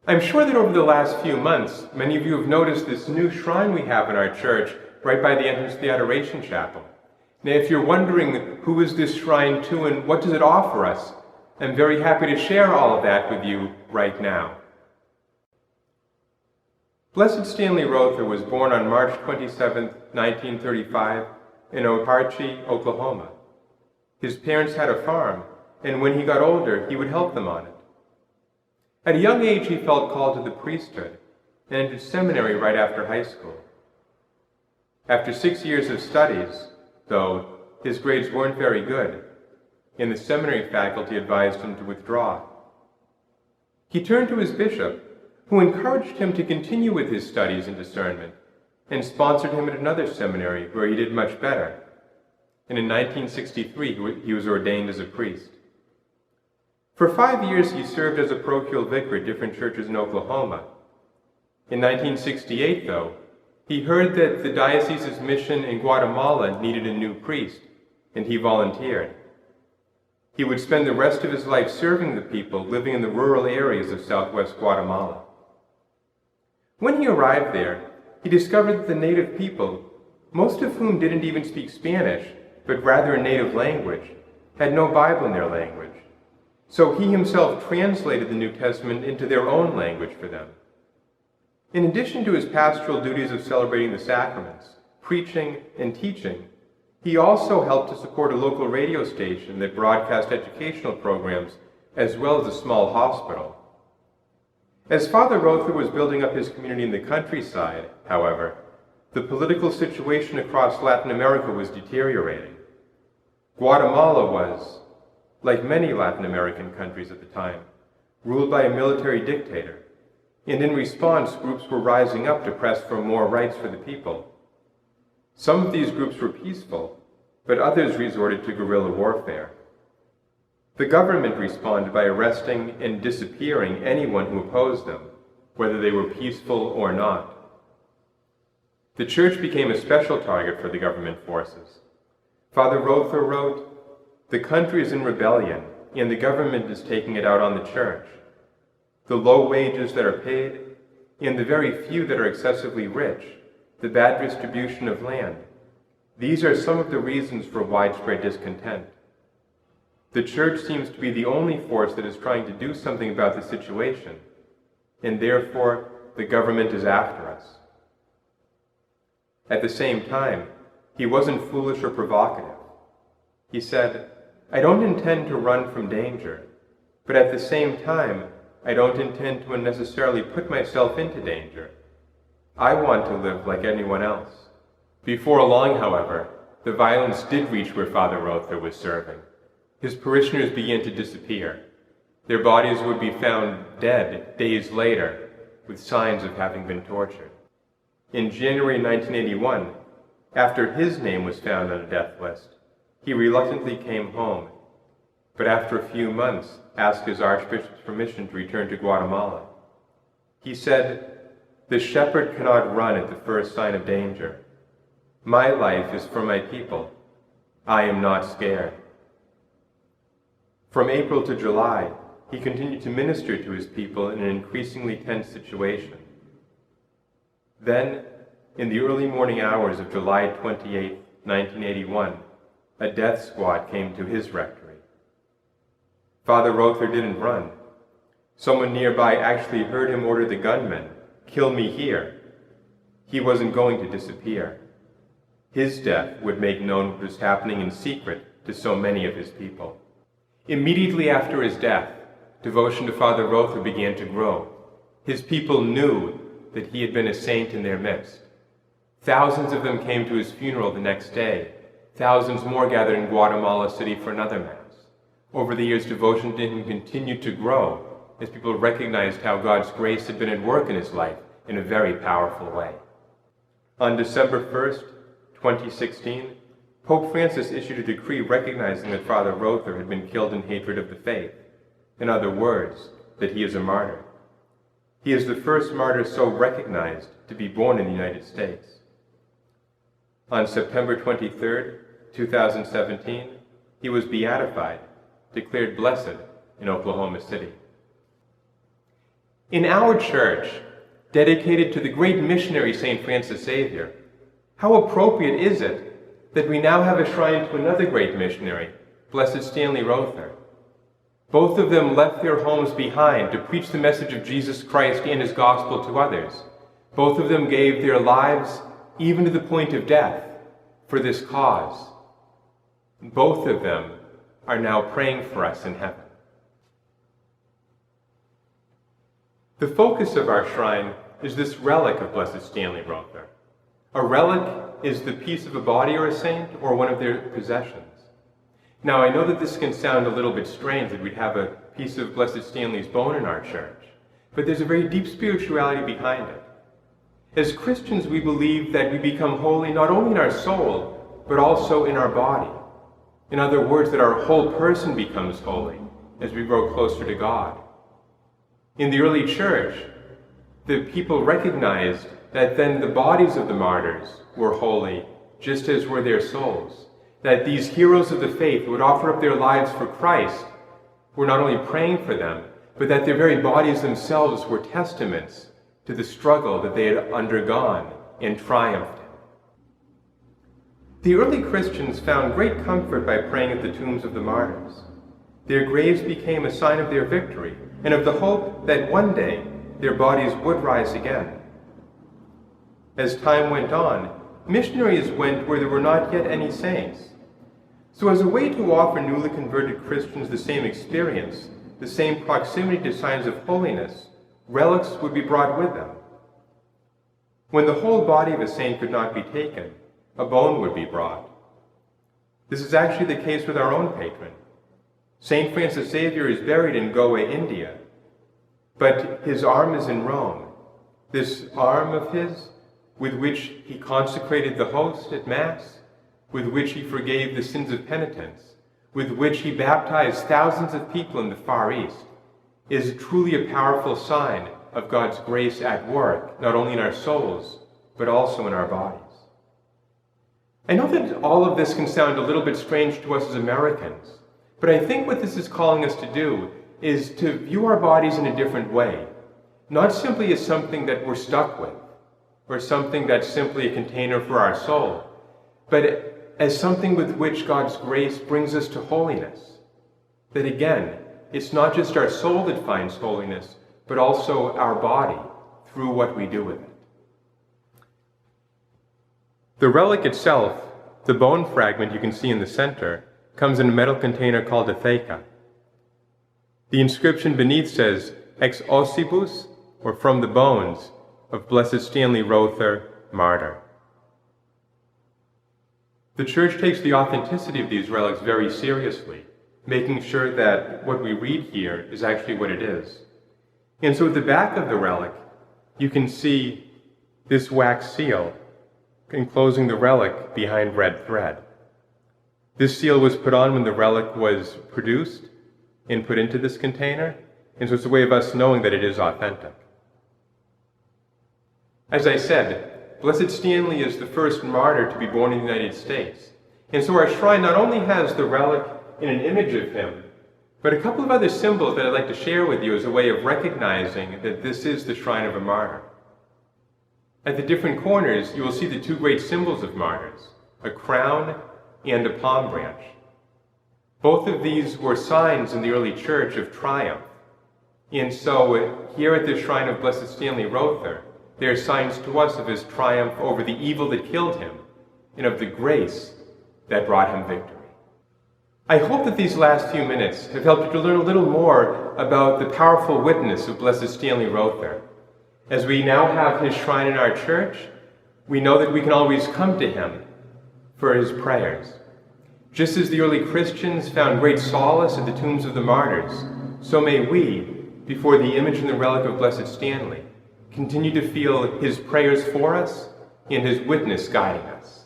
I'm sure that over the last few months, many of you have noticed this new shrine we have in our church right by the entrance to the Adoration Chapel. Now, if you're wondering who is this shrine to and what does it offer us, I'm very happy to share all of that with you right now. Blessed Stanley Rother was born on March 27, 1935, in Parish, Oklahoma. His parents had a farm, and when he got older, he would help them on it. At a young age, he felt called to the priesthood and entered seminary right after high school. After 6 years of studies, though, his grades weren't very good, and the seminary faculty advised him to withdraw. He turned to his bishop, who encouraged him to continue with his studies in discernment and sponsored him at another seminary where he did much better. And in 1963, he was ordained as a priest. For 5 years, he served as a parochial vicar at different churches in Oklahoma. In 1968, though, he heard that the diocese's mission in Guatemala needed a new priest, and he volunteered. He would spend the rest of his life serving the people living in the rural areas of southwest Guatemala. When he arrived there, he discovered that the native people, most of whom didn't even speak Spanish, but rather a native language, had no Bible in their language. So he himself translated the New Testament into their own language for them. In addition to his pastoral duties of celebrating the sacraments, preaching, and teaching, he also helped to support a local radio station that broadcast educational programs as well as a small hospital. As Father Rother was building up his community in the countryside, however, the political situation across Latin America was deteriorating. Guatemala was, like many Latin American countries at the time, ruled by a military dictator, and in response, groups were rising up to press for more rights for the people. Some of these groups were peaceful, but others resorted to guerrilla warfare. The government responded by arresting and disappearing anyone who opposed them, whether they were peaceful or not. The church became a special target for the government forces. Father Rother wrote, "The country is in rebellion, and the government is taking it out on the church. The low wages that are paid, and the very few that are excessively rich, the bad distribution of land, these are some of the reasons for widespread discontent. The church seems to be the only force that is trying to do something about the situation, and therefore the government is after us." At the same time, he wasn't foolish or provocative. He said, "I don't intend to run from danger, but at the same time, I don't intend to unnecessarily put myself into danger. I want to live like anyone else." Before long, however, the violence did reach where Father Rother was serving. His parishioners began to disappear. Their bodies would be found dead days later, with signs of having been tortured. In January 1981, after his name was found on a death list, he reluctantly came home, but after a few months asked his archbishop's permission to return to Guatemala. He said, "The shepherd cannot run at the first sign of danger. My life is for my people. I am not scared." From April to July, he continued to minister to his people in an increasingly tense situation. Then, in the early morning hours of July 28, 1981, a death squad came to his rectory. Father Rother didn't run. Someone nearby actually heard him order the gunmen, "Kill me here." He wasn't going to disappear. His death would make known what was happening in secret to so many of his people. Immediately after his death, devotion to Father Rother began to grow. His people knew that he had been a saint in their midst. Thousands of them came to his funeral the next day. Thousands more gathered in Guatemala City for another Mass. Over the years, devotion to him continued to grow as people recognized how God's grace had been at work in his life in a very powerful way. On December 1st, 2016, Pope Francis issued a decree recognizing that Father Rother had been killed in hatred of the faith. In other words, that he is a martyr. He is the first martyr so recognized to be born in the United States. On September 23rd, 2017, he was beatified, declared blessed in Oklahoma City. In our church, dedicated to the great missionary St. Francis Xavier, how appropriate is it that we now have a shrine to another great missionary, Blessed Stanley Rother. Both of them left their homes behind to preach the message of Jesus Christ and his gospel to others. Both of them gave their lives, even to the point of death, for this cause. Both of them are now praying for us in heaven. The focus of our shrine is this relic of Blessed Stanley Rother. A relic is the piece of a body or a saint or one of their possessions. Now, I know that this can sound a little bit strange that we'd have a piece of Blessed Stanley's bone in our church, but there's a very deep spirituality behind it. As Christians, we believe that we become holy not only in our soul, but also in our body. In other words, that our whole person becomes holy as we grow closer to God. In the early church, the people recognized that then the bodies of the martyrs were holy, just as were their souls. That these heroes of the faith who would offer up their lives for Christ were not only praying for them, but that their very bodies themselves were testaments to the struggle that they had undergone and triumphed in. The early Christians found great comfort by praying at the tombs of the martyrs. Their graves became a sign of their victory and of the hope that one day their bodies would rise again. As time went on, missionaries went where there were not yet any saints. So as a way to offer newly converted Christians the same experience, the same proximity to signs of holiness, relics would be brought with them. When the whole body of a saint could not be taken, a bone would be brought. This is actually the case with our own patron. St. Francis Xavier is buried in Goa, India, but his arm is in Rome. This arm of his, with which he consecrated the host at Mass, with which he forgave the sins of penitents, with which he baptized thousands of people in the Far East, is truly a powerful sign of God's grace at work, not only in our souls, but also in our bodies. I know that all of this can sound a little bit strange to us as Americans, but I think what this is calling us to do is to view our bodies in a different way, not simply as something that we're stuck with, or something that's simply a container for our soul, but as something with which God's grace brings us to holiness. That again, it's not just our soul that finds holiness, but also our body through what we do with it. The relic itself, the bone fragment you can see in the center, comes in a metal container called a theca. The inscription beneath says, ex ossibus, or from the bones, of Blessed Stanley Rother, martyr. The Church takes the authenticity of these relics very seriously, making sure that what we read here is actually what it is. And so at the back of the relic, you can see this wax seal enclosing the relic behind red thread. This seal was put on when the relic was produced and put into this container, and so it's a way of us knowing that it is authentic. As I said, Blessed Stanley is the first martyr to be born in the United States, and so our shrine not only has the relic in an image of him, but a couple of other symbols that I'd like to share with you as a way of recognizing that this is the shrine of a martyr. At the different corners, you will see the two great symbols of martyrs, a crown and a palm branch. Both of these were signs in the early church of triumph. And so here at the shrine of Blessed Stanley Rother, they are signs to us of his triumph over the evil that killed him and of the grace that brought him victory. I hope that these last few minutes have helped you to learn a little more about the powerful witness of Blessed Stanley Rother. As we now have his shrine in our church, we know that we can always come to him for his prayers. Just as the early Christians found great solace at the tombs of the martyrs, so may we, before the image and the relic of Blessed Stanley, continue to feel his prayers for us and his witness guiding us.